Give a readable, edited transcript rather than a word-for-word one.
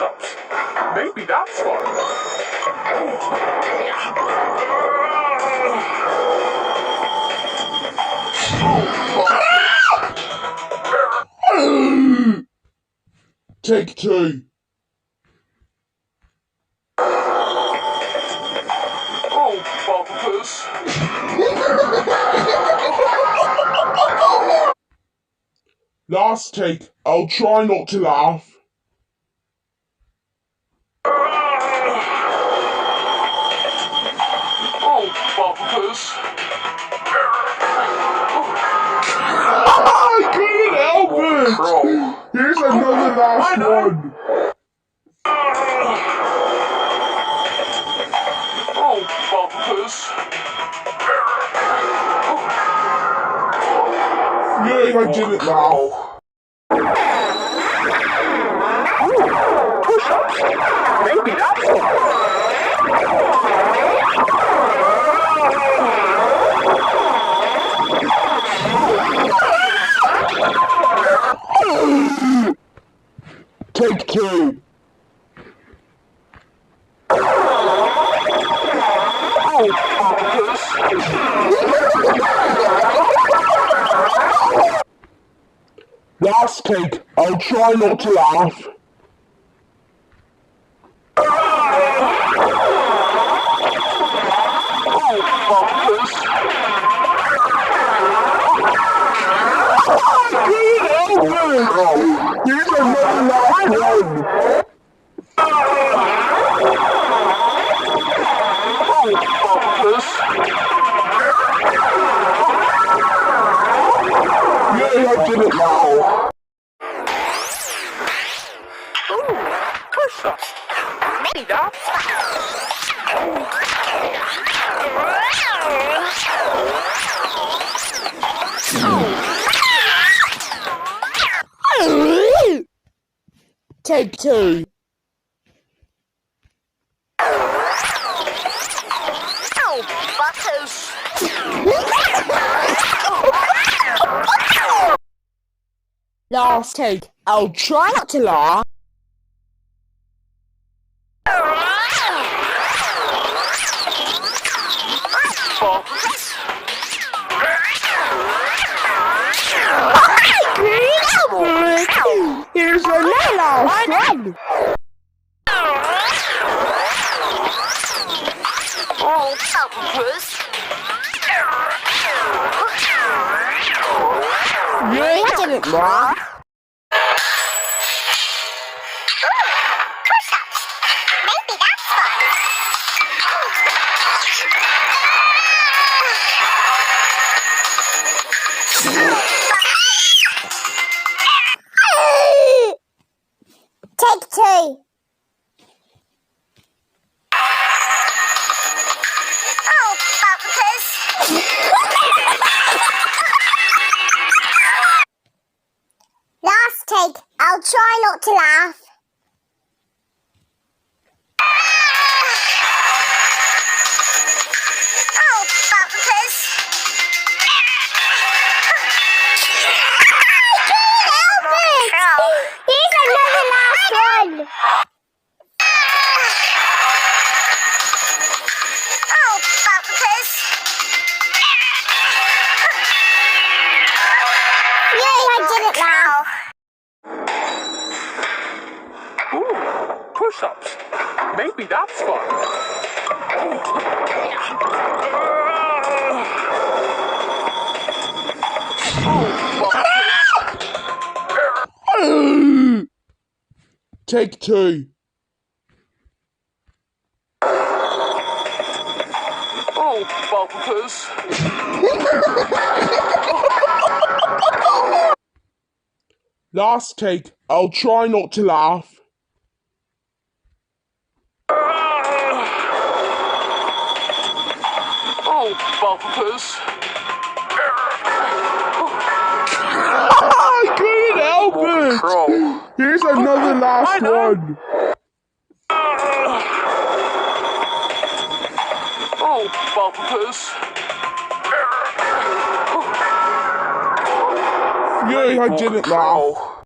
push-ups. Maybe that's fun. Take two. Oh, bumpers. Last take. I'll try not to laugh. Oh, bumpers. I couldn't help it! Here's another last one. Oh, bumpers. Yay, I didn't laugh. Push-ups. Maybe that's fun. Take two. Oh, bumpers. Last take. I'll try not to laugh. Oh, bumpers. Here's another last one. Oh, bumpers. Yay, I didn't laugh. Ooh, push-ups. Maybe that's fun. Take two. Oh, butters. Last take. I'll try not to laugh. Here's another last one. Oh, bumpers. Yay, I didn't laugh. Push-ups. Maybe that's fun. Take two. Oh, bumpers. Last take. I'll try not to laugh. Oh, bumpers. Help it! Here's another last one. Oh, bumpers. Yay, I didn't laugh. Ooh, push-ups. Maybe that's fun. Oh, bumpers. Take two. Oh, bumpers. Last take. I'll try not to laugh. Oh, bumpers. I couldn't help it! Here's another last one. Oh, bumpers. Yay, I didn't laugh.